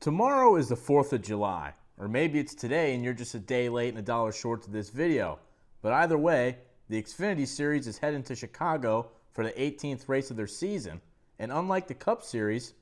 Tomorrow is the 4th of July, or maybe it's today and you're just a day late and $1 short to this video. But either way, the Xfinity Series is heading to Chicago for the 18th race of their season, and unlike the Cup Series,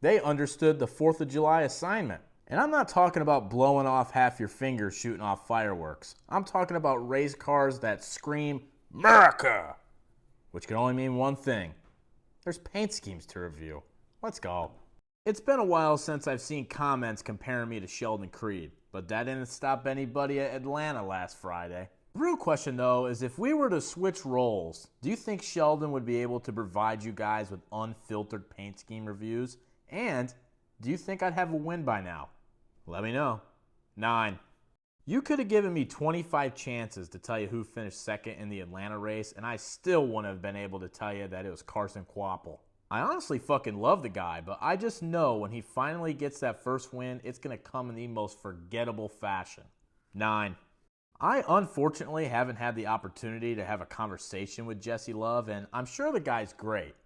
they understood the 4th of July assignment. And I'm not talking about blowing off half your fingers shooting off fireworks. I'm talking about race cars that scream, America! Which can only mean one thing. There's paint schemes to review. Let's go. It's been a while since I've seen comments comparing me to Sheldon Creed, but that didn't stop anybody at Atlanta last Friday. The real question though is if we were to switch roles, do you think Sheldon would be able to provide you guys with unfiltered paint scheme reviews? And do you think I'd have a win by now? Let me know. 9. You could have given me 25 chances to tell you who finished second in the Atlanta race, and I still wouldn't have been able to tell you that it was Carson Kvapil. I honestly fucking love the guy, but I just know when he finally gets that first win, it's going to come in the most forgettable fashion. 9. I unfortunately haven't had the opportunity to have a conversation with Jesse Love, and I'm sure the guy's great.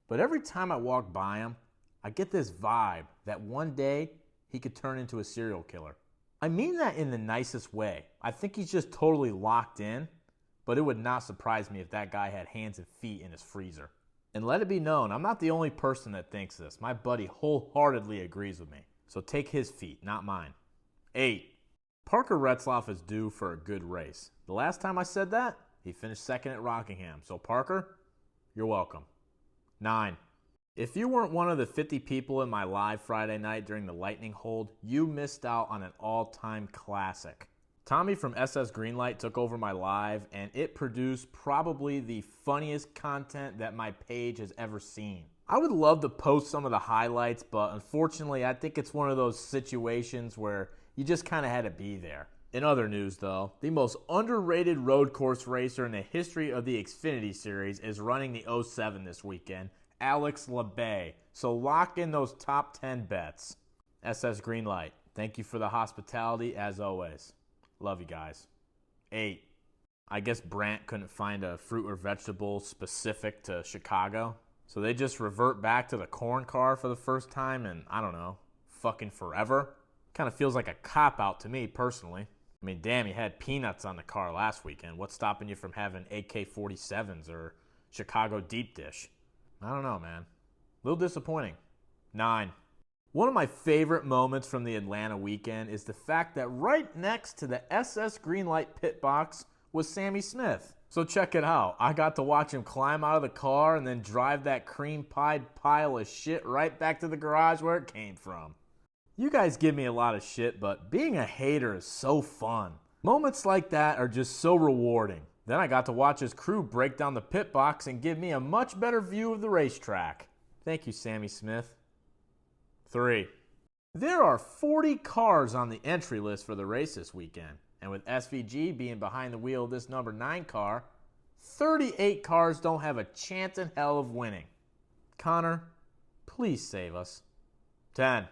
But every time I walk by him, I get this vibe that one day he could turn into a serial killer. I mean that in the nicest way. I think he's just totally locked in, but it would not surprise me if that guy had hands and feet in his freezer. And let it be known, I'm not the only person that thinks this. My buddy wholeheartedly agrees with me. So take his feet, not mine. 8. Parker Retzlaff is due for a good race. The last time I said that, he finished second at Rockingham. So Parker, you're welcome. 9. If you weren't one of the 50 people in my live Friday night during the lightning hold, you missed out on an all-time classic. Tommy from SS Greenlight took over my live, and it produced probably the funniest content that my page has ever seen. I would love to post some of the highlights, but unfortunately, I think it's one of those situations where you just kind of had to be there. In other news, though, the most underrated road course racer in the history of the Xfinity Series is running the 07 this weekend, Alex LeBay. So lock in those top 10 bets. SS Greenlight, thank you for the hospitality as always. Love you guys. 8. I guess Brandt couldn't find a fruit or vegetable specific to Chicago, so they just revert back to the corn car for the first time in, I don't know, fucking forever. Kind of feels like a cop-out to me personally. I mean, damn, you had peanuts on the car last weekend. What's stopping you from having AK-47s or Chicago deep dish? I don't know, man. A little disappointing. 9. One of my favorite moments from the Atlanta weekend is the fact that right next to the SS Greenlight pit box was Sammy Smith. So check it out. I got to watch him climb out of the car and then drive that cream-pied pile of shit right back to the garage where it came from. You guys give me a lot of shit, but being a hater is so fun. Moments like that are just so rewarding. Then I got to watch his crew break down the pit box and give me a much better view of the racetrack. Thank you, Sammy Smith. 3. There are 40 cars on the entry list for the race this weekend, and with SVG being behind the wheel of this number 9 car, 38 cars don't have a chance in hell of winning. Connor, please save us. 10.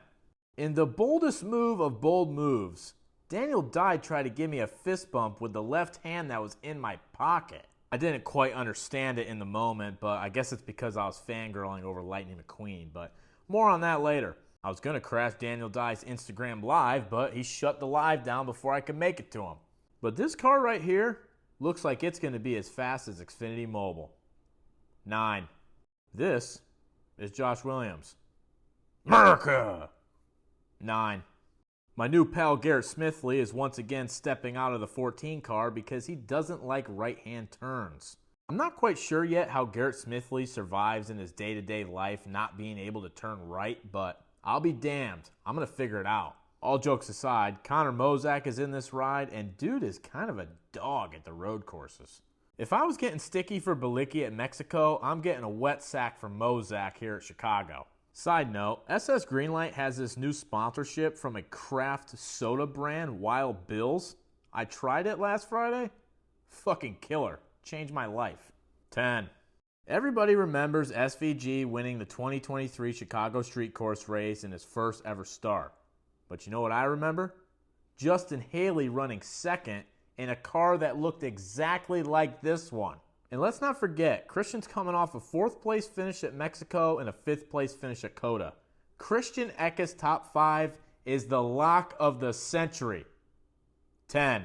In the boldest move of bold moves, Daniel Dye tried to give me a fist bump with the left hand that was in my pocket. I didn't quite understand it in the moment, but I guess it's because I was fangirling over Lightning McQueen, but more on that later. I was going to crash Daniel Dye's Instagram live, but he shut the live down before I could make it to him. But this car right here looks like it's going to be as fast as Xfinity Mobile. 9. This is Josh Williams. America! 9. My new pal Garrett Smithley is once again stepping out of the 14 car because he doesn't like right-hand turns. I'm not quite sure yet how Garrett Smithley survives in his day-to-day life not being able to turn right, but I'll be damned. I'm going to figure it out. All jokes aside, Connor Mozak is in this ride, and dude is kind of a dog at the road courses. If I was getting sticky for Balicki at Mexico, I'm getting a wet sack for Mozak here at Chicago. Side note, SS Greenlight has this new sponsorship from a craft soda brand, Wild Bill's. I tried it last Friday. Fucking killer. Changed my life. 10. Everybody remembers SVG winning the 2023 Chicago Street Course race in his first ever start. But you know what I remember? Justin Haley running second in a car that looked exactly like this one. And let's not forget, Christian's coming off a 4th place finish at Mexico and a 5th place finish at COTA. Christian Eckes top 5 is the lock of the century. 10.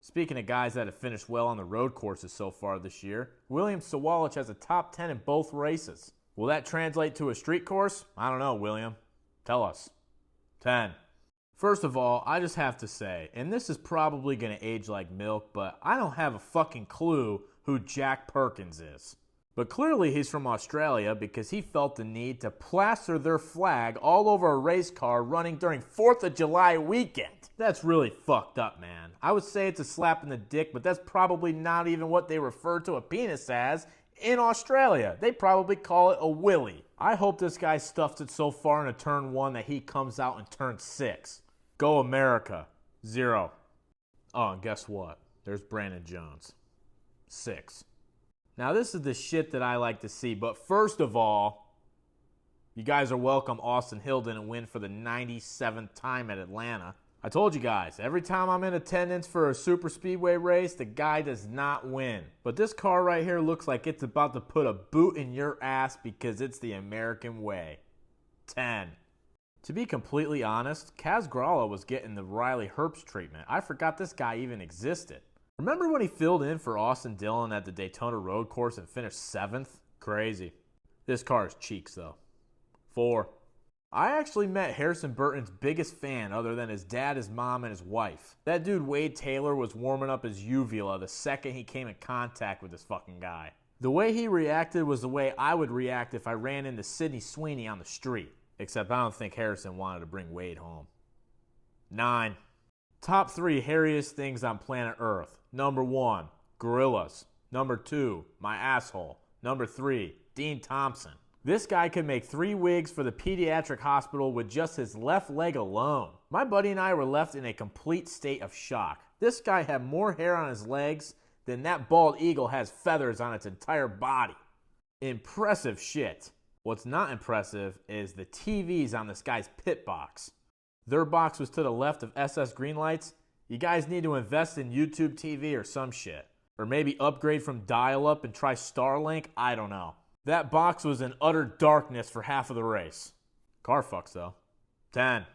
Speaking of guys that have finished well on the road courses so far this year, William Sawalich has a top 10 in both races. Will that translate to a street course? I don't know, William. Tell us. 10. First of all, I just have to say, and this is probably going to age like milk, but I don't have a fucking clue who Jack Perkins is. But clearly he's from Australia because he felt the need to plaster their flag all over a race car running during 4th of July weekend. That's really fucked up, man. I would say it's a slap in the dick, but that's probably not even what they refer to a penis as in Australia. They probably call it a willy. I hope this guy stuffed it so far into turn 1 that he comes out in turn 6. Go America. 0. Oh, and guess what? There's Brandon Jones. 6. Now, this is the shit that I like to see, but first of all, you guys are welcome. Austin Hill didn't win for the 97th time at Atlanta. I told you guys, every time I'm in attendance for a super speedway race, the guy does not win. But this car right here looks like it's about to put a boot in your ass because it's the American way. 10. To be completely honest, Kaz Gralla was getting the Riley Herbst treatment. I forgot this guy even existed. Remember when he filled in for Austin Dillon at the Daytona Road Course and finished 7th? Crazy. This car is cheeks, though. 4. I actually met Harrison Burton's biggest fan other than his dad, his mom, and his wife. That dude Wade Taylor was warming up his uvula the second he came in contact with this fucking guy. The way he reacted was the way I would react if I ran into Sydney Sweeney on the street. Except I don't think Harrison wanted to bring Wade home. 9. Top 3 hairiest things on planet Earth. Number 1, gorillas. Number 2, my asshole. Number 3, Dean Thompson. This guy could make 3 wigs for the pediatric hospital with just his left leg alone. My buddy and I were left in a complete state of shock. This guy had more hair on his legs than that bald eagle has feathers on its entire body. Impressive shit. What's not impressive is the TVs on this guy's pit box. Their box was to the left of SS Greenlight's. You guys need to invest in YouTube TV or some shit. Or maybe upgrade from dial-up and try Starlink, I don't know. That box was in utter darkness for half of the race. Car fucks though. 10.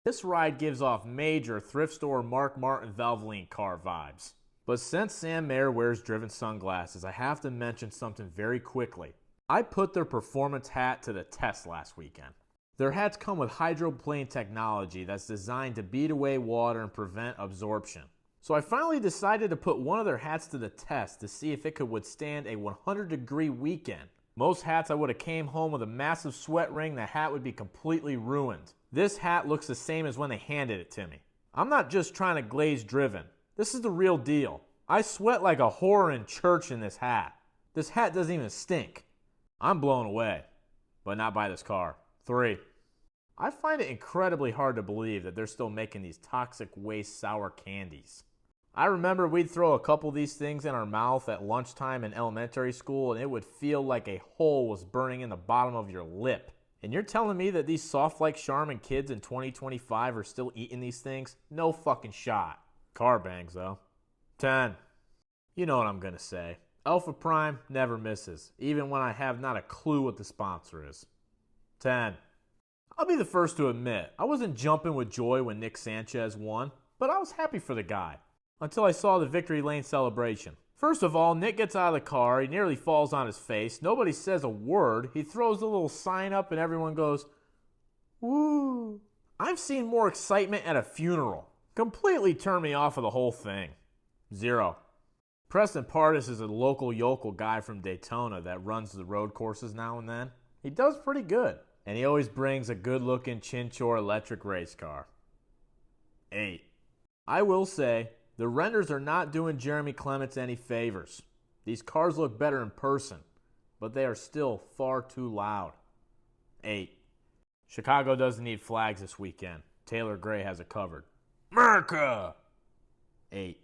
This ride gives off major thrift store Mark Martin Valvoline car vibes. But since Sam Mayer wears driven sunglasses, I have to mention something very quickly. I put their performance hat to the test last weekend. Their hats come with hydroplane technology that's designed to beat away water and prevent absorption. So I finally decided to put one of their hats to the test to see if it could withstand a 100-degree weekend. Most hats I would have came home with a massive sweat ring, the hat would be completely ruined. This hat looks the same as when they handed it to me. I'm not just trying to glaze driven. This is the real deal. I sweat like a whore in church in this hat. This hat doesn't even stink. I'm blown away, but not by this car. 3. I find it incredibly hard to believe that they're still making these toxic waste sour candies. I remember we'd throw a couple of these things in our mouth at lunchtime in elementary school and it would feel like a hole was burning in the bottom of your lip. And you're telling me that these soft like Charmin kids in 2025 are still eating these things? No fucking shot. Car bangs though. 10. You know what I'm gonna say. Alpha Prime never misses, even when I have not a clue what the sponsor is. 10. I'll be the first to admit, I wasn't jumping with joy when Nick Sanchez won, but I was happy for the guy, until I saw the victory lane celebration. First of all, Nick gets out of the car, he nearly falls on his face, nobody says a word, he throws a little sign up and everyone goes, woo. I've seen more excitement at a funeral. Completely turned me off of the whole thing. 0. Preston Pardis is a local yokel guy from Daytona that runs the road courses now and then. He does pretty good, and he always brings a good-looking Chinchor electric race car. 8. I will say, the renders are not doing Jeremy Clements any favors. These cars look better in person, but they are still far too loud. 8. Chicago doesn't need flags this weekend. Taylor Gray has it covered. America! 8.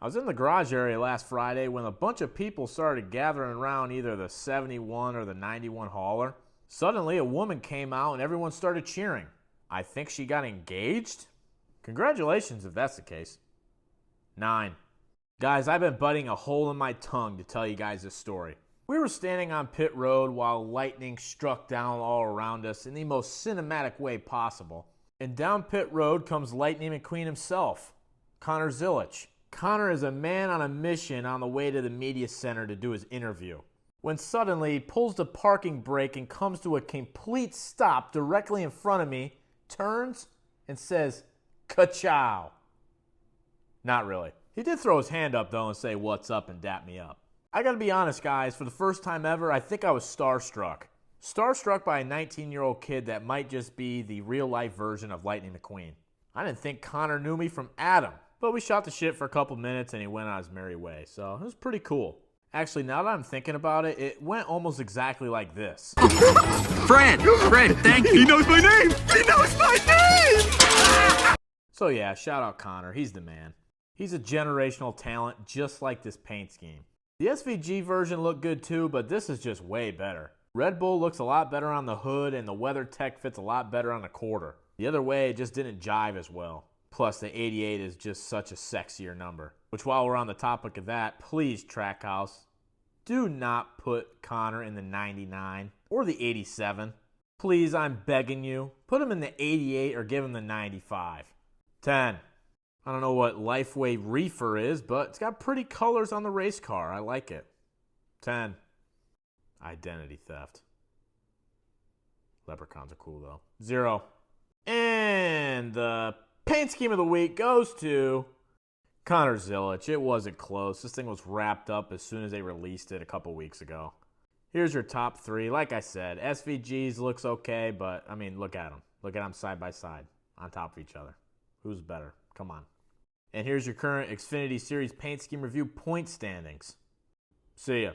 I was in the garage area last Friday when a bunch of people started gathering around either the 71 or the 91 hauler. Suddenly, a woman came out and everyone started cheering. I think she got engaged? Congratulations if that's the case. 9. Guys, I've been biting a hole in my tongue to tell you guys this story. We were standing on pit road while lightning struck down all around us in the most cinematic way possible. And down pit road comes Lightning McQueen himself, Connor Zilisch. Connor is a man on a mission on the way to the media center to do his interview, when suddenly he pulls the parking brake and comes to a complete stop directly in front of me, turns, and says, "Ka-chow." Not really. He did throw his hand up, though, and say, "What's up?" and dap me up. I gotta be honest, guys, for the first time ever, I think I was starstruck. Starstruck by a 19-year-old kid that might just be the real-life version of Lightning McQueen. I didn't think Connor knew me from Adam, but we shot the shit for a couple minutes and he went on his merry way, so it was pretty cool. Actually, now that I'm thinking about it, it went almost exactly like this. Fred, thank you. He knows my name! He knows my name! So yeah, shout out Connor, he's the man. He's a generational talent just like this paint scheme. The SVG version looked good too, but this is just way better. Red Bull looks a lot better on the hood and the WeatherTech fits a lot better on the quarter. The other way, it just didn't jive as well. Plus, the 88 is just such a sexier number. Which, while we're on the topic of that, please, Trackhouse, do not put Connor in the 99 or the 87. Please, I'm begging you, put him in the 88 or give him the 95. 10. I don't know what Lifeway Reefer is, but it's got pretty colors on the race car. I like it. 10. Identity theft. Leprechauns are cool, though. 0. And the paint scheme of the week goes to Connor Zilisch. It wasn't close. This thing was wrapped up as soon as they released it a couple weeks ago. Here's your top 3. Like I said, SVG's looks okay, but, I mean, look at them. Look at them side by side, on top of each other. Who's better? Come on. And here's your current Xfinity Series paint scheme review point standings. See ya.